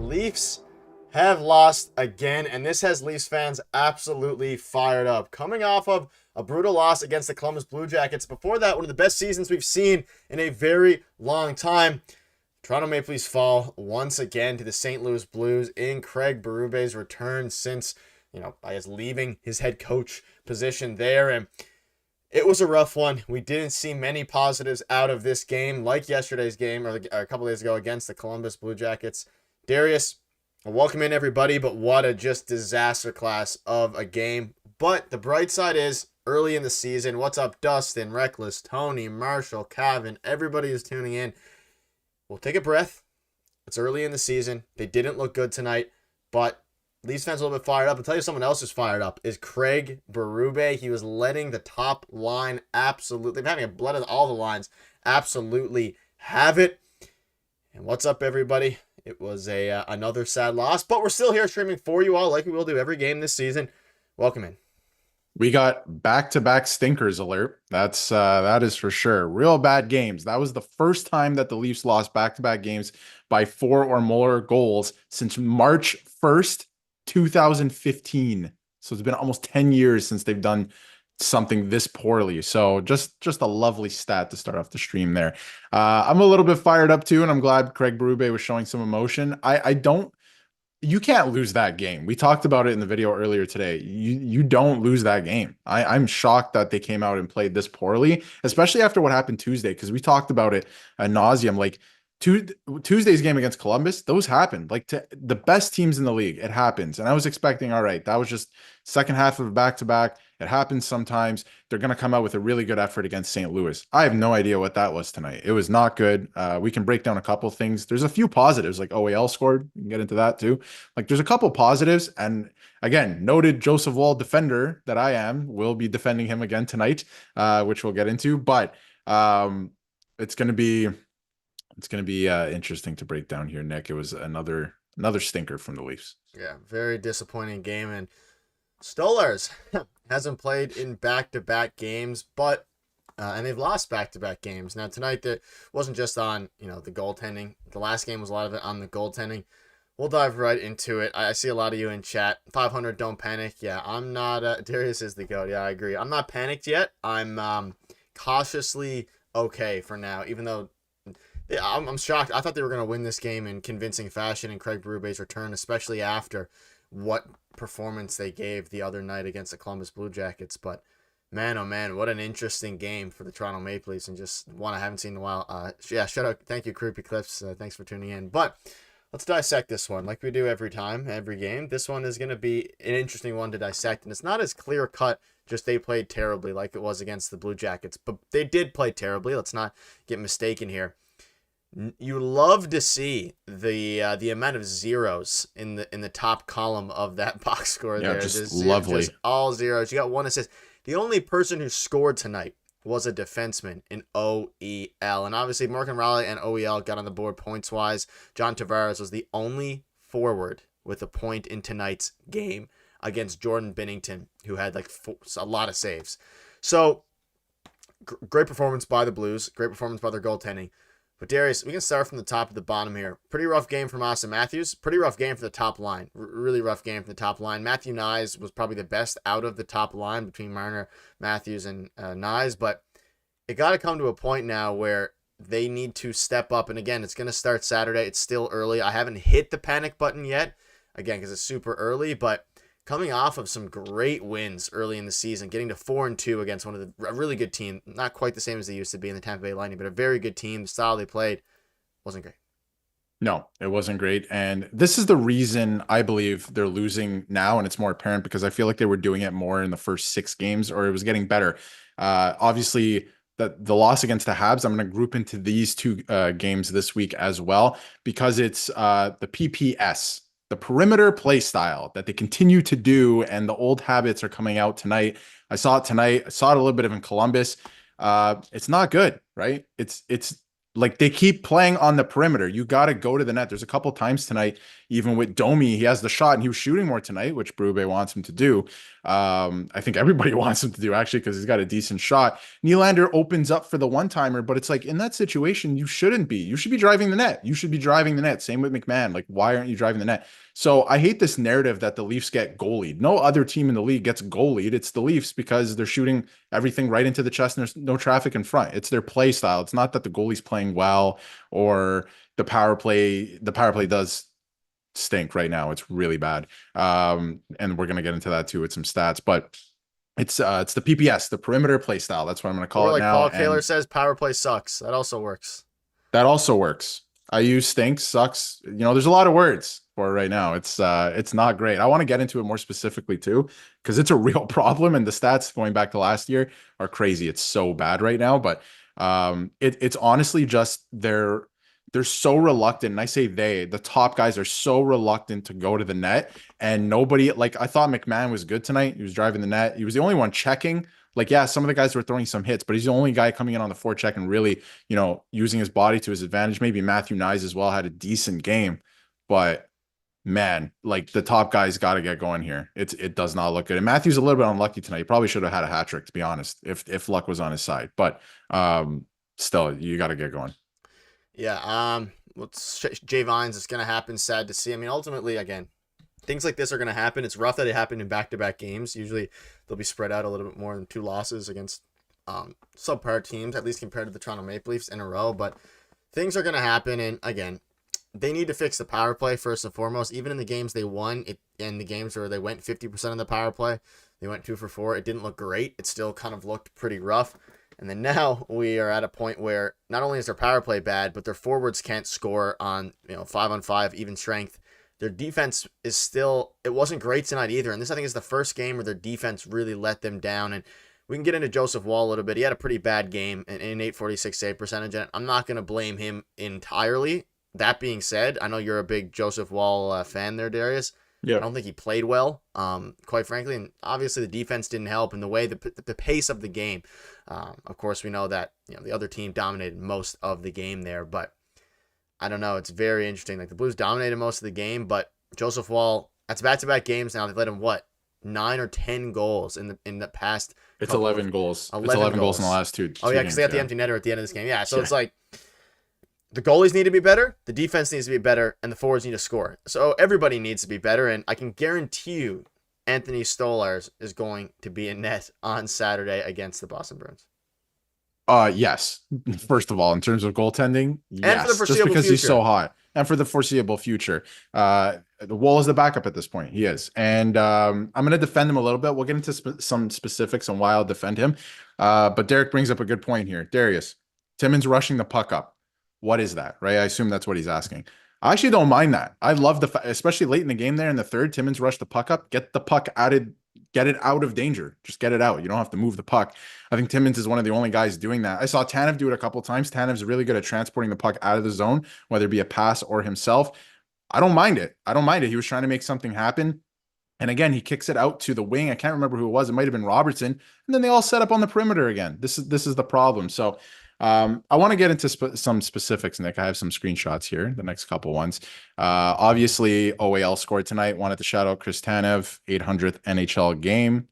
Leafs have lost again, and this has Leafs fans absolutely fired up. Coming off of a brutal loss against the Columbus Blue Jackets. Before that, one of the best seasons we've seen in a very long time. Toronto Maple Leafs fall once again to the St. Louis Blues in Craig Berube's return since, I guess leaving his head coach position there. And it was a rough one. We didn't see many positives out of this game, like yesterday's game or a couple days ago against the Columbus Blue Jackets. Darius, welcome in everybody, but what a just disaster class of a game. But the bright side is early in the season. What's up, Dustin, Reckless, Tony, Marshall, Calvin, everybody who's tuning in. We'll take a breath. It's early in the season. They didn't look good tonight, but Leafs fans are a little bit fired up. I'll tell you someone else who's fired up is Craig Berube. He was letting the top line absolutely, having a blood of all the lines, absolutely have it. And what's up, everybody? It was another sad loss, but we're still here streaming for you all like we will do every game this season. Welcome in. We got back-to-back stinkers alert. That is for sure. Real bad games. That was the first time that the Leafs lost back-to-back games by 4 or more goals since March 1st, 2015. So it's been almost 10 years since they've done something this poorly. So just a lovely stat to start off the stream there. I'm a little bit fired up too, and I'm glad Craig Berube was showing some emotion. You can't lose that game. We talked about it in the video earlier today. You don't lose that game. I'm shocked that they came out and played this poorly, especially after what happened Tuesday, because we talked about it ad nauseum. Like Tuesday's game against Columbus, those happened. Like to the best teams in the league, it happens. And I was expecting, all right, that was just second half of back-to-back. It happens sometimes. They're going to come out with a really good effort against St. Louis. I have no idea what that was tonight. It was not good. We can break down a couple things. There's a few positives, like OEL scored. We can get into that too. Like there's a couple positives. And again, noted Joseph Woll defender that I am, will be defending him again tonight, which we'll get into. But it's going to be interesting to break down here, Nick. It was another stinker from the Leafs. Yeah, very disappointing game. And Stolarz hasn't played in back-to-back games, but and they've lost back-to-back games. Now tonight, it wasn't just on the goaltending. The last game was a lot of it on the goaltending. We'll dive right into it. I see a lot of you in chat. 500, don't panic. Yeah, I'm not. Darius is the GOAT. Yeah, I agree. I'm not panicked yet. I'm cautiously okay for now, even though. Yeah, I'm shocked. I thought they were going to win this game in convincing fashion in Craig Berube's return, especially after what performance they gave the other night against the Columbus Blue Jackets. But man, oh man, what an interesting game for the Toronto Maple Leafs, and just one I haven't seen in a while. Shout out, thank you, Creepy Clips. Thanks for tuning in. But let's dissect this one like we do every time, every game. This one is going to be an interesting one to dissect, and it's not as clear cut. Just they played terribly like it was against the Blue Jackets, but they did play terribly. Let's not get mistaken here. You love to see the amount of zeros in the top column of that box score. Yeah, there. just lovely. Just all zeros. You got one assist. The only person who scored tonight was a defenseman in OEL. And obviously Morgan Raleigh and OEL got on the board points wise. John Tavares was the only forward with a point in tonight's game against Jordan Binnington, who had a lot of saves. So great performance by the Blues. Great performance by their goaltending. But Darius, we can start from the top to the bottom here. Pretty rough game from Austin Matthews. Pretty rough game for the top line. Really rough game for the top line. Matthew Nyes was probably the best out of the top line between Marner, Matthews, and Nyes. But it got to come to a point now where they need to step up. And again, it's going to start Saturday. It's still early. I haven't hit the panic button yet, again, because it's super early. But coming off of some great wins early in the season, getting to 4-2 against a really good team, not quite the same as they used to be in the Tampa Bay Lightning, but a very good team. The style they played wasn't great. No, it wasn't great. And this is the reason I believe they're losing now. And it's more apparent because I feel like they were doing it more in the first 6 games, or it was getting better. Obviously, the loss against the Habs, I'm going to group into these 2 games this week as well, because it's the PPS. The perimeter play style that they continue to do, and the old habits are coming out tonight. I saw it tonight. I saw it a little bit of in Columbus. It's not good, right? It's Like they keep playing on the perimeter. You got to go to the net. There's a couple times tonight, even with Domi, he has the shot and he was shooting more tonight, which Berube wants him to do. I think everybody wants him to do actually because he's got a decent shot. Nylander opens up for the one timer, but it's like in that situation, you shouldn't be. You should be driving the net. You should be driving the net. Same with McMahon. Like, why aren't you driving the net? So I hate this narrative that the Leafs get goalied. No other team in the league gets goalied. It's the Leafs because they're shooting everything right into the chest and there's no traffic in front. It's their play style. It's not that the goalie's playing well or the power play. The power play does stink right now. It's really bad. And we're gonna get into that too with some stats, but it's the PPS, the perimeter play style. That's what I'm gonna call Or it like now. Paul Kaler says, power play sucks. That also works. That also works. I use stinks, sucks. You know, there's a lot of words for it right now. It's not great. I want to get into it more specifically too, because it's a real problem and the stats going back to last year are crazy. It's so bad right now. But it's honestly just they're so reluctant. And I say the top guys are so reluctant to go to the net. And nobody, like I thought McMahon was good tonight. He was driving the net. He was the only one checking. Like, yeah, some of the guys were throwing some hits, but he's the only guy coming in on the forecheck and really, you know, using his body to his advantage. Maybe Matthew Nyes as well had a decent game, but man, like the top guys got to get going here. It does not look good. And Matthew's a little bit unlucky tonight. He probably should have had a hat trick, to be honest, if luck was on his side. But still, you got to get going. Yeah. Jay Vines, it's gonna happen. Sad to see. I mean, ultimately, again, things like this are going to happen. It's rough that it happened in back-to-back games. Usually they'll be spread out a little bit more than 2 losses against subpar teams, at least compared to the Toronto Maple Leafs in a row. But things are going to happen. And again, they need to fix the power play first and foremost. Even in the games they won, in the games where they went 50% of the power play, they went 2 for 4. It didn't look great. It still kind of looked pretty rough. And then now we are at a point where not only is their power play bad, but their forwards can't score on 5-on-5 even strength. Their defense is still, it wasn't great tonight either. And this, I think, is the first game where their defense really let them down. And we can get into Joseph Woll a little bit. He had a pretty bad game, an 846 save percentage. And I'm not going to blame him entirely. That being said, I know you're a big Joseph Woll fan there, Darius. Yeah. I don't think he played well, quite frankly. And obviously the defense didn't help in the way, the pace of the game. Of course, we know that the other team dominated most of the game there, but I don't know. It's very interesting. Like the Blues dominated most of the game, but Joseph Woll, that's back-to-back games now. They've let him 9 or 10 goals in the past. It's 11 goals. It's 11 goals in the last two. Oh yeah, because they got the empty netter at the end of this game. Yeah, so it's like the goalies need to be better, the defense needs to be better, and the forwards need to score. So everybody needs to be better, and I can guarantee you, Anthony Stolarz is going to be in net on Saturday against the Boston Bruins. Yes. First of all, in terms of goaltending, and for the just because future. He's so hot, and for the foreseeable future. The Woll is the backup at this point. He is, and I'm going to defend him a little bit. We'll get into some specifics on why I'll defend him. But Derek brings up a good point here. Darius, Timmins rushing the puck up. What is that, right? I assume that's what he's asking. I actually don't mind that. I love especially late in the game there in the third, Timmins rushed the puck up, get the puck added. Get it out of danger. Just get it out. You don't have to move the puck. I think Timmins is one of the only guys doing that. I saw Tanev do it a couple of times. Tanev's really good at transporting the puck out of the zone, whether it be a pass or himself. I don't mind it. He was trying to make something happen. And again, he kicks it out to the wing. I can't remember who it was. It might have been Robertson. And then they all set up on the perimeter again. This is the problem. So I want to get into some specifics, Nick. I have some screenshots here, the next couple ones. Obviously, OAL scored tonight. Wanted to shout out Chris Tanev, 800th NHL game.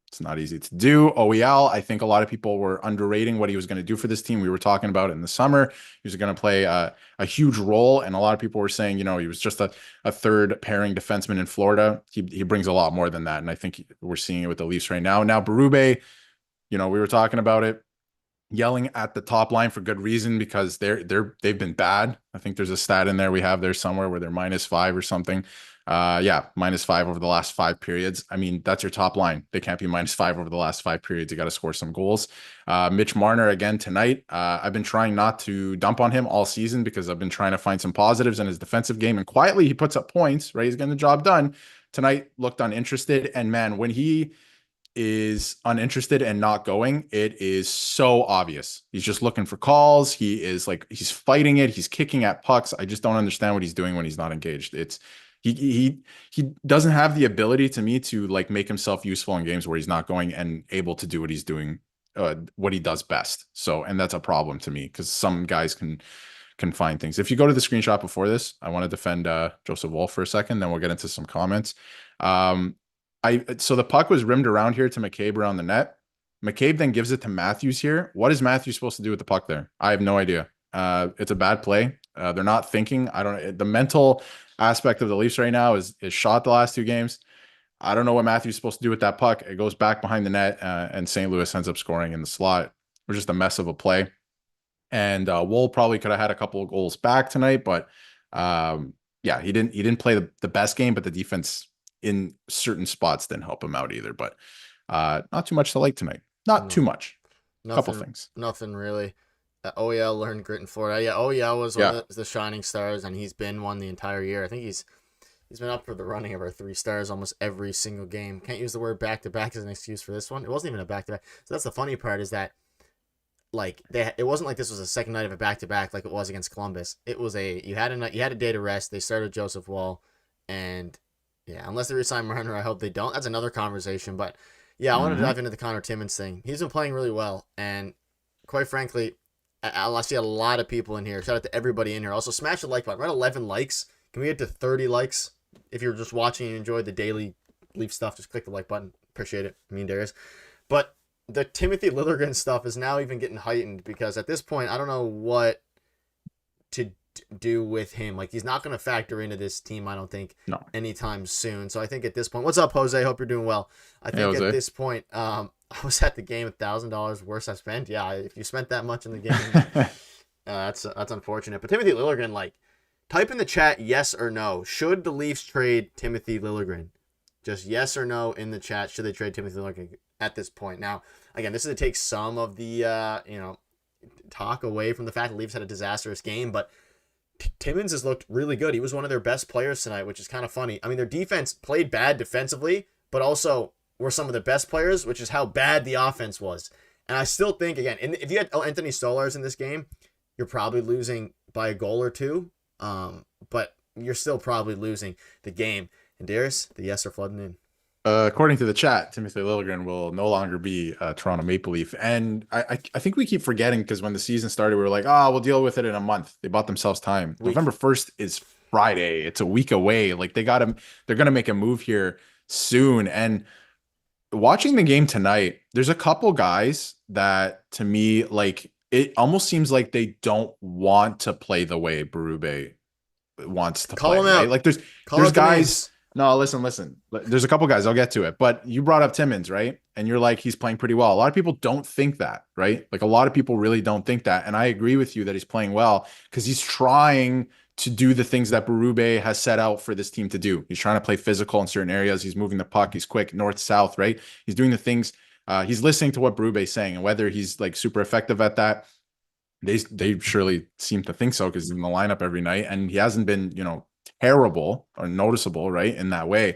It's not easy to do. OEL, I think a lot of people were underrating what he was going to do for this team. We were talking about it in the summer. He was going to play a huge role, and a lot of people were saying, he was just a third pairing defenseman in Florida. He brings a lot more than that, and I think we're seeing it with the Leafs right now. Now, Berube, we were talking about it. Yelling at the top line for good reason because they've been bad. I think there's a stat in there we have there somewhere where they're -5 or something. -5 over the last 5 periods. I mean, that's your top line. They can't be -5 over the last 5 periods. You got to score some goals. Mitch Marner again tonight. I've been trying not to dump on him all season because I've been trying to find some positives in his defensive game, and quietly he puts up points, right? He's getting the job done. Tonight looked uninterested, and man, when he is uninterested and not going, it is so obvious. He's just looking for calls. He's fighting it. He's kicking at pucks. I just don't understand what he's doing when he's not engaged. He doesn't have the ability to me to make himself useful in games where he's not going and able to do what he's doing what he does best. So, and that's a problem to me because some guys can find things. If you go to the screenshot before this, I want to defend Joseph Woll for a second, then we'll get into some comments. So the puck was rimmed around here to McCabe around the net. McCabe then gives it to Matthews here. What is Matthews supposed to do with the puck there? I have no idea. It's a bad play. They're not thinking. I don't. The mental aspect of the Leafs right now is shot the last 2 games. I don't know what Matthews is supposed to do with that puck. It goes back behind the net, and St. Louis ends up scoring in the slot. It was just a mess of a play. And Woll probably could have had a couple of goals back tonight, but yeah, he didn't play the best game, but the defense in certain spots didn't help him out either. But not too much to like tonight. Not too much. Couple things. Nothing really. OEL learned grit in Florida. Yeah, OEL was one of the shining stars, and he's been one the entire year. I think he's been up for the running of our 3 stars almost every single game. Can't use the word back-to-back as an excuse for this one. It wasn't even a back-to-back. So that's the funny part is that like it wasn't like this was a second night of a back-to-back like it was against Columbus. It was you had a day to rest. They started Joseph Woll, and yeah, unless they resign Marner, I hope they don't. That's another conversation. But yeah, I want to dive into the Connor Timmins thing. He's been playing really well, and quite frankly, I see a lot of people in here. Shout out to everybody in here. Also, smash the like button. We're at 11 likes. Can we get to 30 likes? If you're just watching and enjoy the daily Leaf stuff, just click the like button. Appreciate it. Me and Darius. But the Timothy Liljegren stuff is now even getting heightened because at this point, I don't know what to do with him. Like, he's not going to factor into this team, I don't think, anytime soon. So I think at this point, what's up, Jose? Hope you're doing well. I think at this point, I was at the game, $1,000 worse I spent. Yeah, if you spent that much in the game, that's unfortunate. But Timothy Liljegren, like, type in the chat yes or no. Should the Leafs trade Timothy Liljegren? Just yes or no in the chat. Should they trade Timothy Liljegren at this point? Now, again, this is to take some of the talk away from the fact the Leafs had a disastrous game, but Timmins has looked really good. He was one of their best players tonight, which is kind of funny. I mean, their defense played bad defensively, but also were some of the best players, which is how bad the offense was. And I still think, again, if you had Anthony Stolarz in this game, you're probably losing by a goal or 2, but you're still probably losing the game. And Darius, the yes are flooding in. According to the chat, Timothy Liljegren will no longer be a Toronto Maple Leaf. And I think we keep forgetting because when the season started, we were like, we'll deal with it in a month. They bought themselves time. November 1st is Friday. It's a week away. Like they're going to make a move here soon. And watching the game tonight, there's a couple guys that to me, like it almost seems like they don't want to play the way Berube wants to play. Right? Like there's guys. No, listen. There's a couple guys. I'll get to it. But you brought up Timmins, right? And you're like, he's playing pretty well. A lot of people don't think that, right? Like a lot of people really don't think that. And I agree with you that he's playing well because he's trying to do the things that Berube has set out for this team to do. He's trying to play physical in certain areas. He's moving the puck. He's quick, north, south, right? He's doing the things. He's listening to what Berube is saying. And whether he's like super effective at that, they surely seem to think so because he's in the lineup every night. And he hasn't been, terrible or noticeable, right, in that way.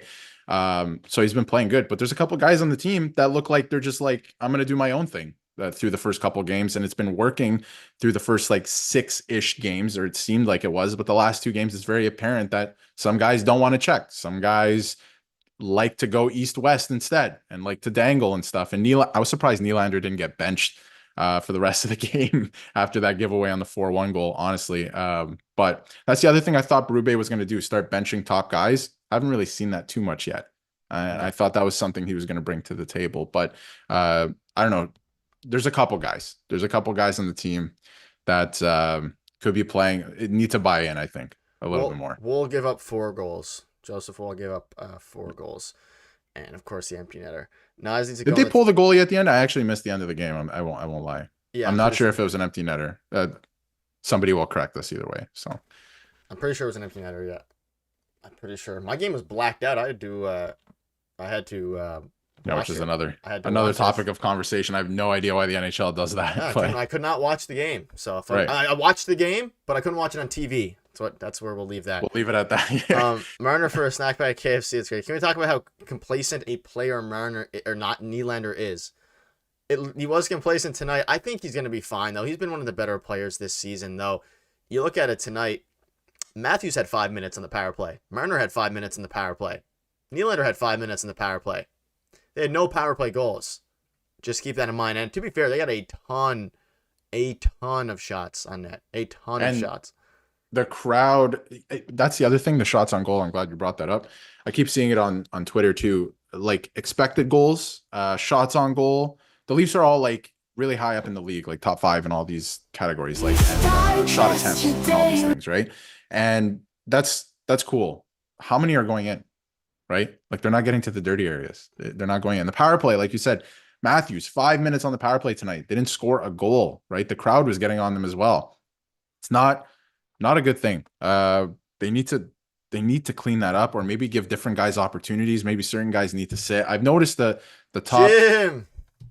So he's been playing good, but there's a couple guys on the team that look like they're just like, I'm going to do my own thing through the first couple games. And it's been working through the first like 6-ish games, or it seemed like it was, but the last 2 games, it's very apparent that some guys don't want to check. Some guys like to go east-west instead and like to dangle and stuff. And I was surprised Nylander didn't get benched for the rest of the game after that giveaway on the 4-1 goal, honestly. But that's the other thing I thought Berube was going to do, start benching top guys. I haven't really seen that too much yet. I thought that was something he was going to bring to the table. But I don't know. There's a couple guys. There's a couple guys on the team that could be playing. It need to buy in, I think, a little bit more. We'll give up 4 goals. Joseph Woll give up 4 goals. And, of course, the empty netter. Did they pull the goalie at the end? I actually missed the end of the game. I won't lie. Yeah, I'm not sure if it was an empty netter. Somebody will correct us either way. So I'm pretty sure it was an empty netter. Yeah, I'm pretty sure. My game was blacked out. I had to. Which is another topic of conversation. I have no idea why the NHL does that. Yeah, I could not watch the game. So I watched the game, but I couldn't watch it on TV. That's where we'll leave that. We'll leave it at that. Yeah. Marner for a snack bag at KFC. It's great. Can we talk about how complacent a player Marner or not Nylander is? He was complacent tonight. I think he's going to be fine, though. He's been one of the better players this season, though. You look at it tonight, Matthews had 5 minutes on the power play. Marner had 5 minutes in the power play. Nylander had 5 minutes in the power play. They had no power play goals. just keep that in mind. And to be fair, they got a ton of shots on net, a ton of And shots. the crowd, that's the other thing, the shots on goal. I'm glad you brought that up. I keep seeing it on Twitter too. Like expected goals, shots on goal. The Leafs are all like really high up in the league, like top 5 in all these categories, like and, shot attempts and all these things, right? And that's cool. How many are going in, right? Like they're not getting to the dirty areas. They're not going in. The power play, like you said, Matthews, 5 minutes on the power play tonight. They didn't score a goal, right? The crowd was getting on them as well. It's not a good thing. They need to clean that up, or maybe give different guys opportunities. Maybe certain guys need to sit. I've noticed the top.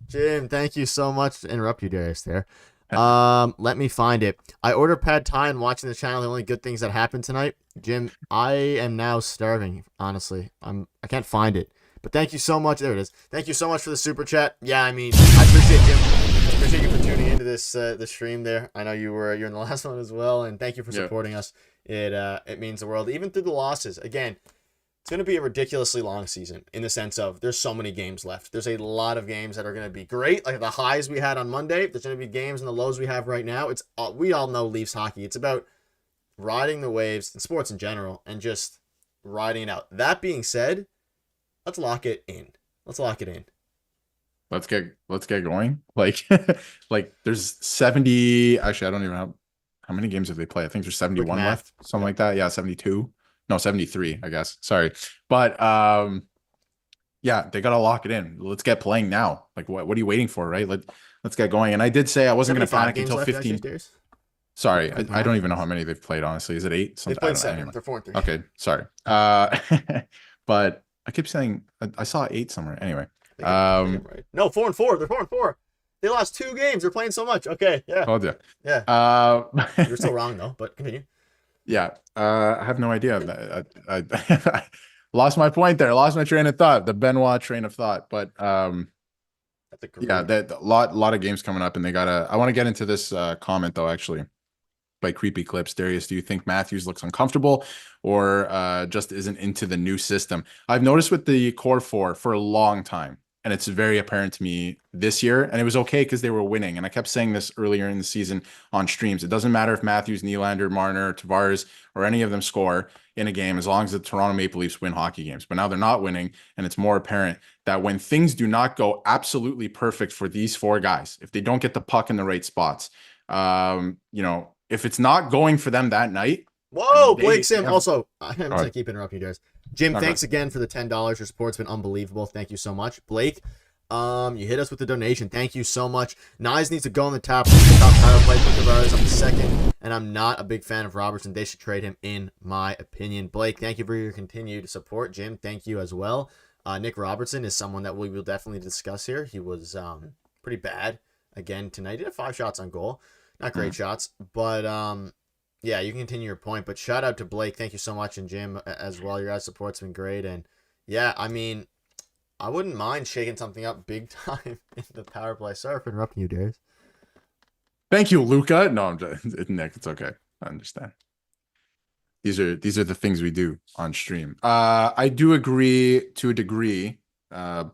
Jim, thank you so much to interrupt you, Darius. There. Let me find it. I ordered pad thai and watching the channel. The only good things that happened tonight, Jim. I am now starving. Honestly, I can't find it. But thank you so much. There it is. Thank you so much for the super chat. Yeah, I mean, I appreciate Jim. Appreciate you for tuning into this the stream there. I know you're in the last one as well, and thank you for supporting us. It means the world, even through the losses. Again, it's going to be a ridiculously long season in the sense of there's so many games left. There's a lot of games that are going to be great, like the highs we had on Monday. There's going to be games and the lows we have right now. We all know Leafs hockey. It's about riding the waves and sports in general and just riding it out. That being said, let's lock it in. Let's lock it in. Let's get going. Like like there's 70. Actually, I don't even know how many games have they played. I think there's 71 left, something like that. Yeah, 72. No, 73, I guess. Sorry. But yeah, they gotta lock it in. Let's get playing now. Like what are you waiting for, right? Let's get going. And I did say I wasn't gonna panic until 15. Actually, sorry, I don't even know how many they've played, honestly. Is it 8? They've played 7. Anyway. They're 4-3. Okay, sorry. But I keep saying I saw 8 somewhere. Anyway. Right. No, 4-4. They're 4-4. They lost 2 games. They're playing so much. Okay, yeah. Told you. Yeah. You're still wrong though, but continue. Yeah, I have no idea. I lost my point there. Lost my train of thought. The Benoit train of thought. But that's a great... yeah, a lot of games coming up, and they gotta. I want to get into this comment though, actually, by Creepy Clips. Darius, do you think Matthews looks uncomfortable, or just isn't into the new system? I've noticed with the core 4 for a long time, and it's very apparent to me this year. And it was okay because they were winning. And I kept saying this earlier in the season on streams. It doesn't matter if Matthews, Nylander, Marner, Tavares, or any of them score in a game, as long as the Toronto Maple Leafs win hockey games. But now they're not winning. And it's more apparent that when things do not go absolutely perfect for these 4 guys, if they don't get the puck in the right spots, if it's not going for them that night. Whoa, Blake Sim. Also, I'm going to keep interrupting you guys. Jim, thanks again for the $10. Your support's been unbelievable. Thank you so much. Blake, you hit us with the donation. Thank you so much. Nyes needs to go on the top power play. Put Tavares on the second, and I'm not a big fan of Robertson. They should trade him, in my opinion. Blake, thank you for your continued support. Jim, thank you as well. Nick Robertson is someone that we will definitely discuss here. He was pretty bad again tonight. He did have 5 shots on goal. Not great shots, but yeah, you can continue your point. But shout out to Blake. Thank you so much. And Jim as well. Your guys' support's been great. And yeah, I mean, I wouldn't mind shaking something up big time in the power play. Sorry for interrupting you, Darius. Thank you, Luca. No, I'm just, Nick, it's okay. I understand. These are the things we do on stream. I do agree to a degree,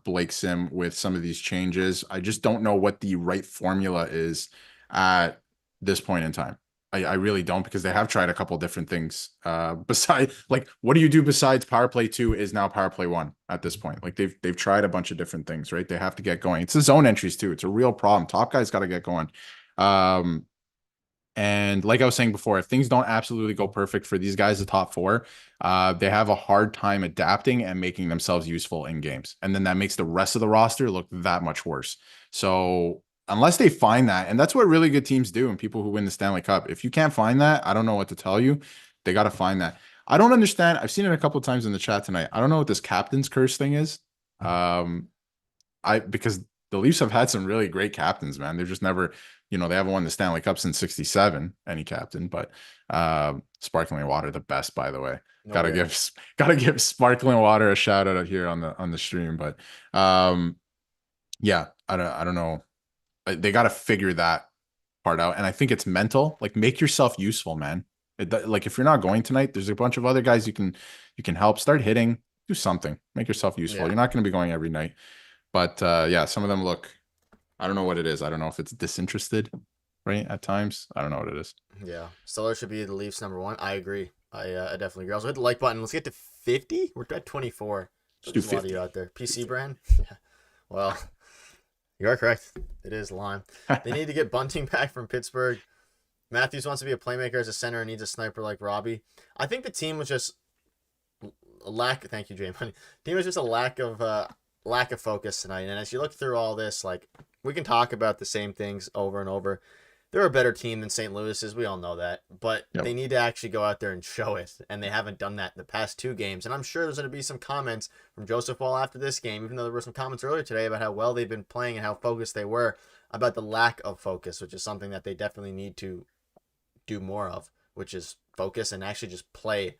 Blake Sim, with some of these changes. I just don't know what the right formula is at this point in time. I really don't, because they have tried a couple different things. Besides, like, what do you do besides power play 2 is now power play 1 at this point? Like they've tried a bunch of different things, right? They have to get going. It's the zone entries too. It's a real problem. Top guys got to get going. And like I was saying before, if things don't absolutely go perfect for these guys, the top 4, they have a hard time adapting and making themselves useful in games. And then that makes the rest of the roster look that much worse. So unless they find that, and that's what really good teams do, and people who win the Stanley Cup, if you can't find that, I don't know what to tell you. They got to find that. I don't understand. I've seen it a couple of times in the chat tonight. I don't know what this captain's curse thing is. Because the Leafs have had some really great captains, man. They're just never, they haven't won the Stanley Cup since '67, any captain. But sparkling water, the best, by the way. No, gotta give sparkling water a shout out here on the stream. But yeah, I don't know. They got to figure that part out. And I think it's mental. Like, make yourself useful, man. Like, if you're not going tonight, there's a bunch of other guys you can help. Start hitting, do something, make yourself useful. Yeah. You're not going to be going every night. But yeah, some of them look I don't know what it is. I don't know if it's disinterested, right? At times, I don't know what it is. Yeah, Steelers should be the Leafs #1. I agree. I definitely agree. Also hit the like button. Let's get to 50. We're at 24. Let's do There's a lot of 50. you out there. PC brand. Yeah. Well, you are correct. It is lime. They need to get Bunting back from Pittsburgh. Matthews wants to be a playmaker as a center and needs a sniper like Robbie. I think the team was just a lack. Thank you, James. Team was just a lack of focus tonight. And as you look through all this, like we can talk about the same things over and over. They're a better team than St. Louis is. We all know that, but Yep. they need to actually go out there and show it, and they haven't done that in the past 2 games. And I'm sure there's going to be some comments from Joseph Woll after this game, even though there were some comments earlier today about how well they've been playing and how focused they were, about the lack of focus, which is something that they definitely need to do more of, which is focus and actually just play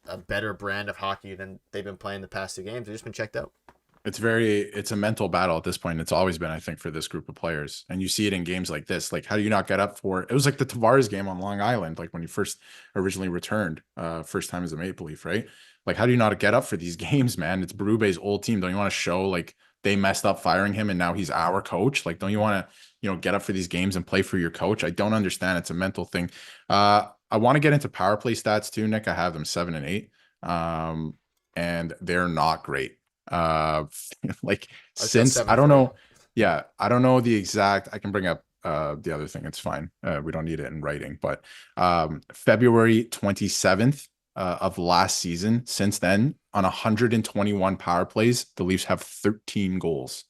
a better brand of hockey than they've been playing the past 2 games. They've just been checked out. It's a mental battle at this point. It's always been, I think, for this group of players. And you see it in games like this. Like, how do you not get up for it? It was like the Tavares game on Long Island, like when you first originally returned, first time as a Maple Leaf, right? Like, how do you not get up for these games, man? It's Berube's old team. Don't you want to show like they messed up firing him and now he's our coach? Like, don't you want to, get up for these games and play for your coach? I don't understand. It's a mental thing. I want to get into power play stats too, Nick. I have them 7 and 8. And they're not great. uh like since I don't know. Yeah, I don't know the exact. I can bring up the other thing. It's fine. We don't need it in writing, but February 27th of last season, since then, on 121 power plays, the Leafs have 13 goals.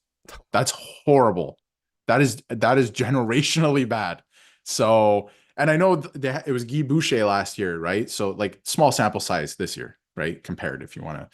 That's horrible. That is generationally bad. So, and I know it was Guy Boucher last year, right? So like small sample size this year, right? Compared, if you want to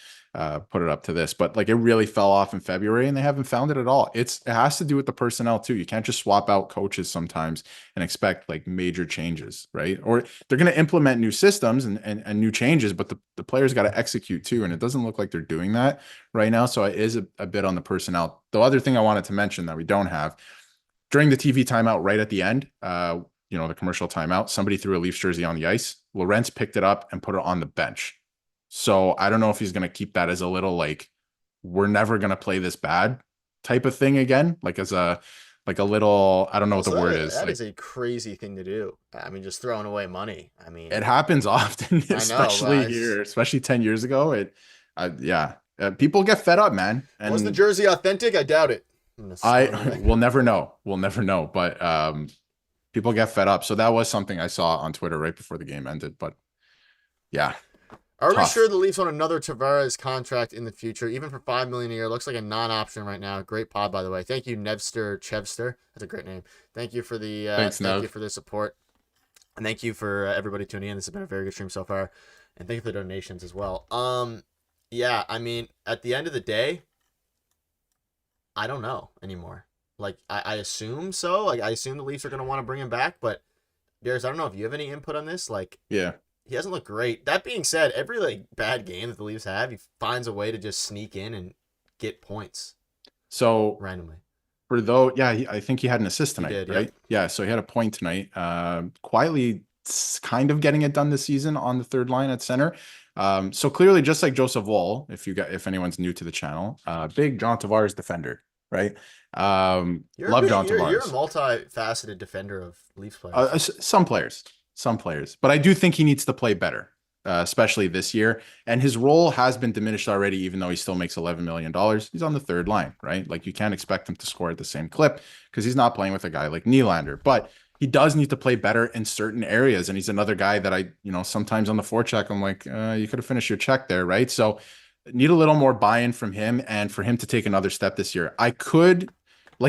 put it up to this, but like it really fell off in February and they haven't found it at all. It has to do with the personnel too. You can't just swap out coaches sometimes and expect like major changes, right? Or they're going to implement new systems and new changes, but the players got to execute too. And it doesn't look like they're doing that right now. So it is a bit on the personnel. The other thing I wanted to mention that we don't have during the TV timeout right at the end, the commercial timeout, somebody threw a Leafs jersey on the ice. Lorentz picked it up and put it on the bench. So I don't know if he's going to keep that as a little like, we're never going to play this bad type of thing again. Like as a little, I don't know what the word is. That is a crazy thing to do. I mean, just throwing away money. I mean, it happens often, especially know, here, especially 10 years ago. People get fed up, man. And was the jersey authentic? I doubt it. We'll never know. We'll never know. But people get fed up. So that was something I saw on Twitter right before the game ended. But yeah. Are we sure the Leafs want another Tavares contract in the future, even for $5 million a year? Looks like a non-option right now. Great pod, by the way. Thank you, Nevster Chevster. That's a great name. Thank you for the thank you for the support, and thank you for everybody tuning in. This has been a very good stream so far, and thank you for the donations as well. Yeah, I mean, at the end of the day, I don't know anymore. Like, I assume so. Like, I assume the Leafs are going to want to bring him back, but Darius, I don't know if you have any input on this. Like, yeah. He doesn't look great. That being said, every like bad game that the Leafs have, he finds a way to just sneak in and get points. So randomly. I think he had an assist tonight, right? Yep. Yeah, so he had a point tonight. Quietly kind of getting it done this season on the third line at center. So clearly, just like Joseph Woll, if anyone's new to the channel, big John Tavares defender, right? Love John Tavares. You're a multifaceted defender of Leafs players. Some players, but I do think he needs to play better, especially this year. And his role has been diminished already, even though he still makes $11 million. He's on the third line, right? Like you can't expect him to score at the same clip because he's not playing with a guy like Nylander, but he does need to play better in certain areas. And he's another guy that I, sometimes on the forecheck, I'm like, you could have finished your check there, right? So need a little more buy-in from him and for him to take another step this year.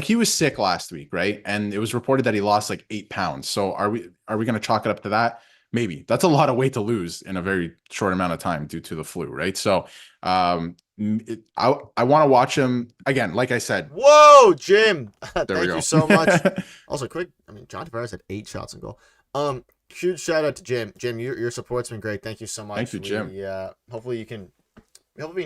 He was sick last week, right? And it was reported that he lost like 8 pounds. So are we going to chalk it up to that? Maybe. That's a lot of weight to lose in a very short amount of time due to the flu, right? So I want to watch him again. Like I said. Whoa, Jim! Thank you so much. Also, John Tavares had 8 shots on goal. Huge shout out to Jim. Jim, your support's been great. Thank you so much. Thank you, Jim. Hopefully we can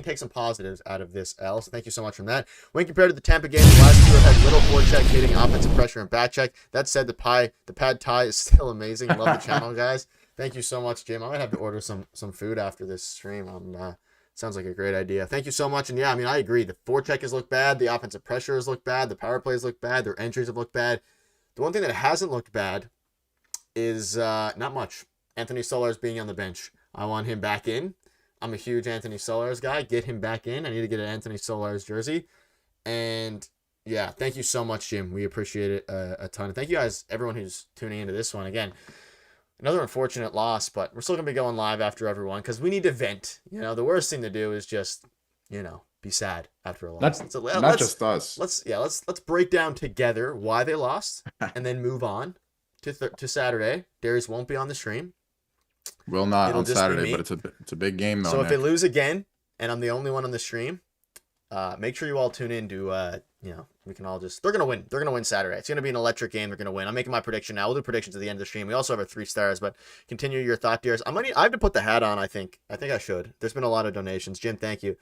take some positives out of this L. So thank you so much from that. When compared to the Tampa game, the last two have had little forecheck hitting, offensive pressure, and back check. That said, the pad thai is still amazing. Love the channel, guys. Thank you so much, Jim. I might have to order some food after this stream. I'm Sounds like a great idea. Thank you so much. And yeah, I mean, I agree. The forecheck has looked bad. The offensive pressure has looked bad. The power plays look bad. Their entries have looked bad. The one thing that hasn't looked bad is not much. Anthony Solars being on the bench. I want him back in. I'm a huge Anthony Solars guy. Get him back in. I need to get an Anthony Solars jersey. And yeah, thank you so much, Jim. We appreciate it a ton. And thank you guys, everyone who's tuning into this one. Again, another unfortunate loss, but we're still going to be going live after everyone because we need to vent. You know, the worst thing to do is just, be sad after a loss. Not just us. Let's break down together why they lost and then move on to Saturday. Darius won't be on the stream. Will not on Saturday, but it's a big game though. So if they lose again and I'm the only one on the stream, make sure you all tune in to we can all they're gonna win. They're gonna win Saturday. It's gonna be an electric game. They're gonna win. I'm making my prediction now. We'll do predictions at the end of the stream. We also have our 3 stars, but continue your thought, dears. I have to put the hat on. I think I should. There's been a lot of donations. Jim, thank you.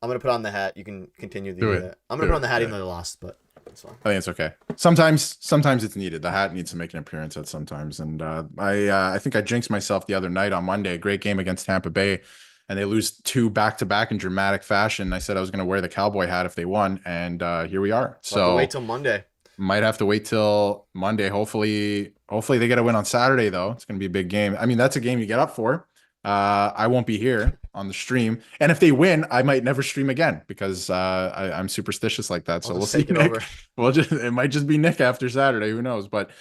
I'm gonna put on the hat. You can continue I'm gonna put on the hat even though they lost, but that's fine. I think it's okay. Sometimes it's needed. The hat needs to make an appearance at sometimes. And I think I jinxed myself the other night on Monday. Great game against Tampa Bay. And they lose 2 back-to-back in dramatic fashion. I said I was going to wear the cowboy hat if they won, and here we are. So wait till Monday. Might have to wait till Monday. Hopefully they get a win on Saturday, though. It's going to be a big game. I mean, that's a game you get up for. I won't be here on the stream, and if they win, I might never stream again because I'm superstitious like that. So we'll see. Nick. It might just be Nick after Saturday. Who knows? But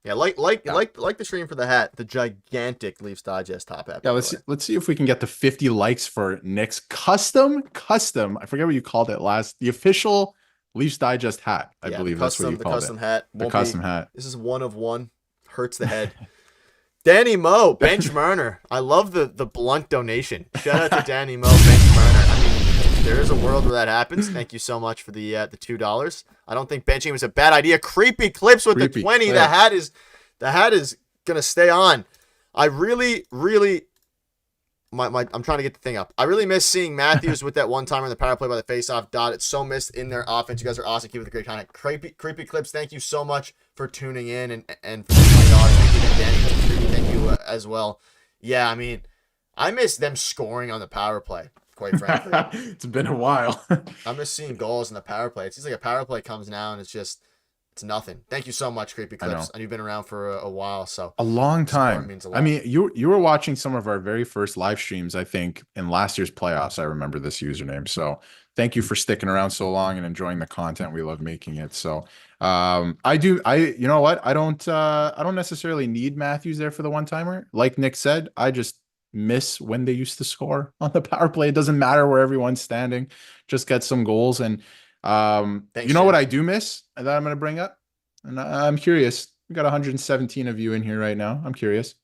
yeah, like the stream for the hat, the gigantic Leafs Digest top hat. Yeah, let's see if we can get to 50 likes for Nick's custom. I forget what you called it last. The official Leafs Digest hat, I believe that's what you called it. The custom hat. This is 1 of 1. Hurts the head. Danny Moe, Bench Marner. I love the blunt donation. Shout out to Danny Moe, Bench Marner. I mean, there is a world where that happens. Thank you so much for the $2. I don't think benching was a bad idea. Creepy clips with the 20. Clip. The hat is gonna stay on. I really I'm trying to get the thing up. I really miss seeing Matthews with that one timer in the power play by the faceoff dot. It's so missed in their offense. You guys are awesome. Keep with the great content. Creepy clips. Thank you so much for tuning in and for $20. Thank you, Danny. Thank you as well. Yeah, I mean, I miss them scoring on the power play. Quite frankly, it's been a while. I miss seeing goals in the power play. It seems like a power play comes now and it's nothing. Thank you so much, Creepy Clips. And you've been around for a while, so a long time. Means a lot. I mean, you were watching some of our very first live streams, I think, in last year's playoffs. I remember this username. So thank you for sticking around so long and enjoying the content. We love making it. So you know what? I don't necessarily need Matthews there for the one timer. Like Nick said, I just miss when they used to score on the power play. It doesn't matter where everyone's standing, just get some goals. And Thanks, what I do miss that I'm going to bring up, and I'm curious. We got 117 of you in here right now. I'm curious.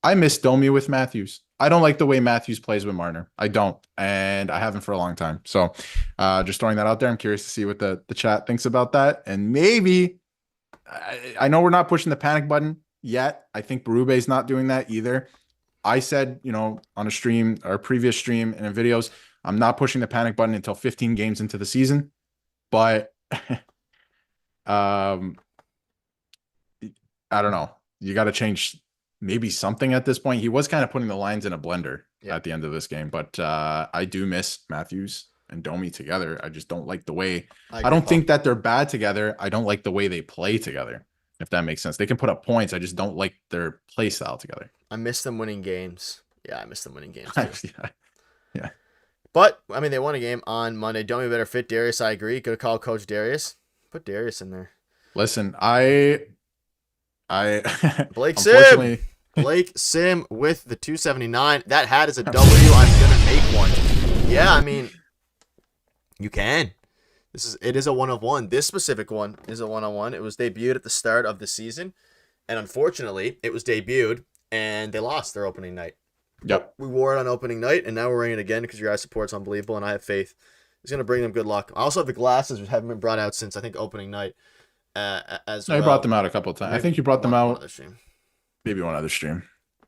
I miss Domi with Matthews. I don't like the way Matthews plays with Marner. I don't, and I haven't for a long time. So just throwing that out there. I'm curious to see what the chat thinks about that. And maybe, I know we're not pushing the panic button yet. I think Berube's not doing that either. I said, on a stream, or a previous stream and in videos, I'm not pushing the panic button until 15 games into the season. But I don't know. You got to change maybe something at this point. He was kind of putting the lines in a blender at the end of this game. But I do miss Matthews and Domi together. I just don't like the way. I don't think that they're bad together. I don't like the way they play together, if that makes sense. They can put up points. I just don't like their play style together. I miss them winning games. Yeah, I miss them winning games too. Yeah. But, I mean, they won a game on Monday. Domi better fit Darius. I agree. Good call, Coach Darius. Put Darius in there. Listen, I Blake Sim. Blake Sim with the 279. That hat is a W. I'm going to make one. Yeah, I mean, you can. It is a 1 of 1. This specific one is a 1 on 1. It was debuted at the start of the season. And unfortunately, it was debuted and they lost their opening night. Yep. We wore it on opening night, and now we're wearing it again because your guys' support's unbelievable, and I have faith. It's going to bring them good luck. I also have the glasses, which haven't been brought out since, I think, opening night as well. You brought them out a couple of times. I think you brought them out maybe one other stream.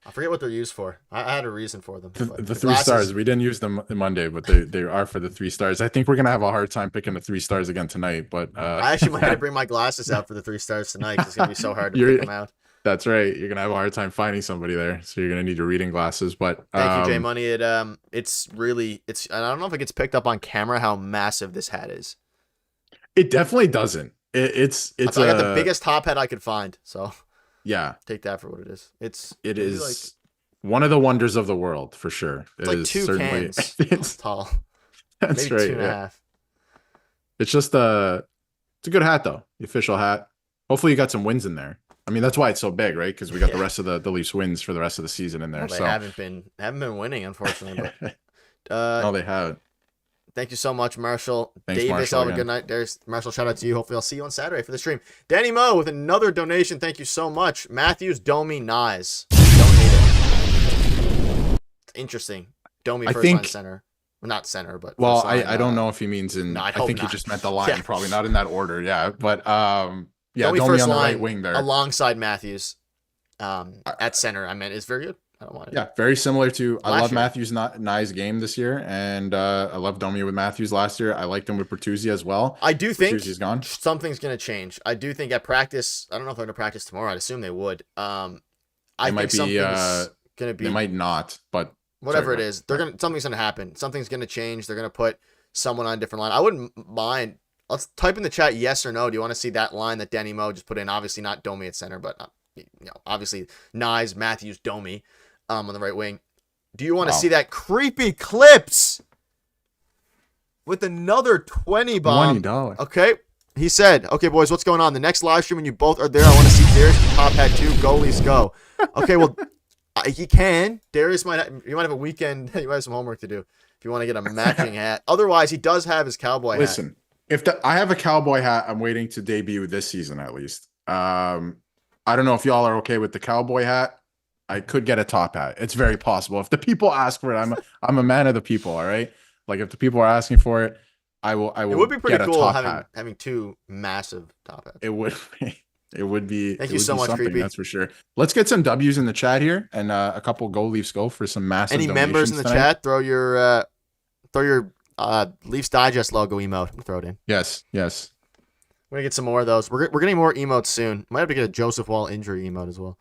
I forget what they're used for. I had a reason for them. The 3 stars. We didn't use them Monday, but they are for the 3 stars. I think we're going to have a hard time picking the 3 stars again tonight. But I actually might have to bring my glasses out for the 3 stars tonight because it's going to be so hard to pick them out. That's right. You're gonna have a hard time finding somebody there, so you're gonna need your reading glasses. But Thank you, J Money. It's really and I don't know if it gets picked up on camera how massive this hat is. it definitely doesn't. It's I got the a biggest top hat I could find, so yeah. take that for what it is. It's It maybe like is one of the wonders of the world for sure. it's It like is two certainly cans it's tall, that's maybe right. two and a Yeah. half. It's just it's a good hat though. The official hat. Hopefully you got some wins in there. I mean, that's why it's so big, right? Because we got the Yeah. rest of the Leafs wins for the rest of the season in there. Well, they So haven't been winning, unfortunately. But no, they haven't. thank you so much, Marshall. Thanks, Davis, Marshall, have a again. good night. There's Marshall. Shout out to you. Hopefully, I'll see you on Saturday for the stream. Danny Moe with another donation. Thank you so much. Matthews, Domi, Nyes. Donate it. Interesting. Domi I first think- line center. Well, not center, but Well, first line, I don't know if he means in. no, I'd I hope think he not. just meant the line, Yeah. probably not in that order. Yeah, but yeah, Domi Domi first on the line right wing there. alongside Matthews. At center, I meant is very good. I don't want it. Yeah, very similar to. I Last love year. Matthews' Nye's game this year, and I love Domi with Matthews last year. I liked him with Bertuzzi as well. I do think Bertuzzi's gone. something's gonna change. I do think at practice. I don't know if they're gonna practice tomorrow. I'd assume they would. I They think might be, something's gonna be They might not, but whatever sorry, it is. Something's gonna happen. Something's gonna change. They're gonna put someone on a different line. I wouldn't mind. Let's type in the chat yes or no. Do you want to see that line that Danny Moe just put in? Obviously not Domi at center, but obviously Nyes, Matthews, Domi on the right wing. Do you want to Wow. see that creepy clips with another 20 bomb? $20. Okay. He said, okay, boys, what's going on? The next live stream when you both are there, I want to see Darius with top hat too. Goalies go. Okay, well, he can. Darius might have a weekend. You might have some homework to do if you want to get a matching hat. Otherwise, he does have his cowboy hat. Listen, I have a cowboy hat, I'm waiting to debut this season at least. I don't know if y'all are okay with the cowboy hat. I could get a top hat. It's very possible. If the people ask for it, I'm a man of the people. All right. Like if the people are asking for it, I will. It would be pretty get a cool top having two massive top hats. It would be. It would be. Thank it you would so be much, something, Creepy. that's for sure. Let's get some W's in the chat here, and a couple Go Leafs go for some massive. Any members in the donations tonight. chat? Throw your Leafs Digest logo emote. Throw it in. Yes. Yes. We're gonna get some more of those. We're getting more emotes soon. Might have to get a Joseph Woll injury emote as well.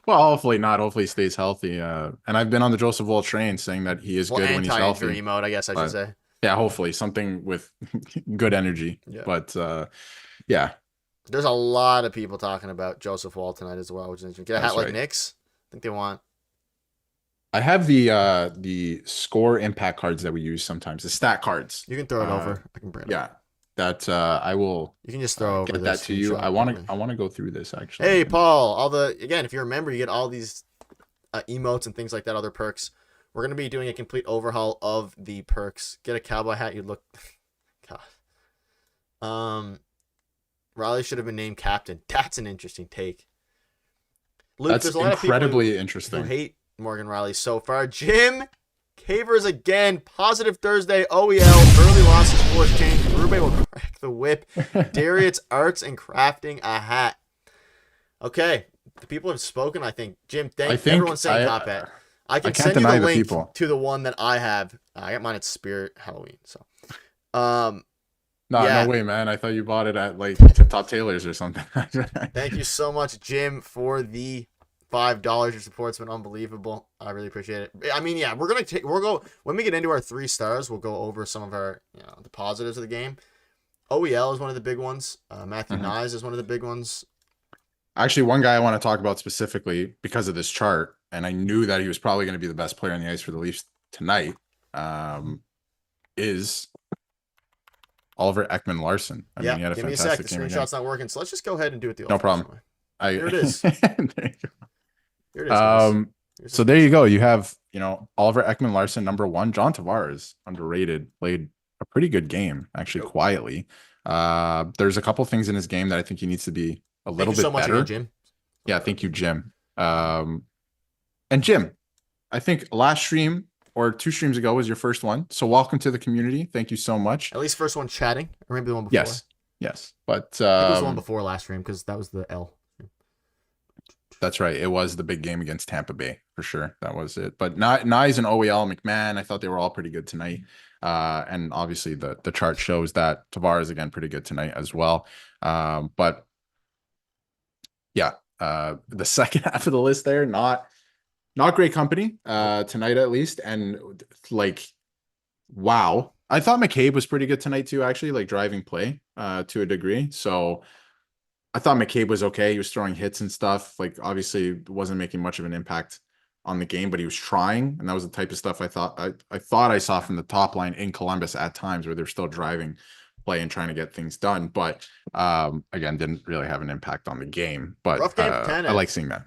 Well, hopefully not. Hopefully he stays healthy. And I've been on the Joseph Woll train saying that he is good when he's anti-injury healthy. emote, I guess I should But- say. Yeah, hopefully something with good energy. Yeah. But yeah, There's a lot of people talking about Joseph Woll tonight as well, which is interesting. Get a That's hat like right. Knicks. I think they want. I have the score impact cards that we use sometimes, the stat cards. You can throw it over. I can bring it. Yeah, that I will You can just throw over get the that to you. screenshot I want for me. to go through this actually. Hey, Paul. Again, if you remember, you get all these emotes and things like that, other perks. We're gonna be doing a complete overhaul of the perks. Get a cowboy hat. You look. God. Riley should have been named captain. That's an interesting take. Luke, That's there's a lot of people incredibly who interesting. hate Morgan Riley so far. Jim Cavers again. Positive Thursday. OEL. Early losses. Force change. Rube will crack the whip. Darius Arts and crafting a hat. Okay. The people have spoken, I think. Jim, everyone's saying top hat. I can I can't send you deny the the link people. to the one that I have. I got mine at Spirit Halloween. So, No, Yeah. no way, man. I thought you bought it at like Tip Top Tailors or something. thank you so much, Jim, for the $5. Your support's been unbelievable. I really appreciate it. I mean, yeah, we'll go when we get into our 3 stars. We'll go over some of our the positives of the game. OEL is one of the big ones. Matthew Nyes is one of the big ones. Actually, one guy I want to talk about specifically because of this chart, and I knew that he was probably going to be the best player on the ice for the Leafs tonight, is Oliver Ekman Larson. I mean, he had a give me a sec. The fantastic game again. screenshot's not working, so let's just go ahead and do it the No problem. old-fashioned way. I, Here it is. There you go. Here it is. guys. Here's So there you go. You have, Oliver Ekman Larson, number 1. John Tavares, underrated, played a pretty good game, actually, Yep. quietly. There's a couple things in his game that I think he needs to be a Thank little you bit so much better. again, Jim. Yeah, thank you, Jim. And Jim, I think last stream or 2 streams ago was your first one. So welcome to the community. Thank you so much. At least first one chatting, or maybe the one before. Yes. But I think it was the one before last stream because that was the L. that's right. It was the big game against Tampa Bay for sure. That was it. But Nyes and OEL, McMahon, I thought they were all pretty good tonight. And obviously the chart shows that Tavares again pretty good tonight as well. But yeah, The second half of the list there, not great company Nope. tonight at least. And like, wow. I thought McCabe was pretty good tonight too, actually, like driving play to a degree. So I thought McCabe was okay. He was throwing hits and stuff. Like obviously wasn't making much of an impact on the game, but he was trying. And that was the type of stuff I thought I saw from the top line in Columbus at times where they're still driving play and trying to get things done. But again, didn't really have an impact on the game. But Rough game for I like Tanev. seeing that.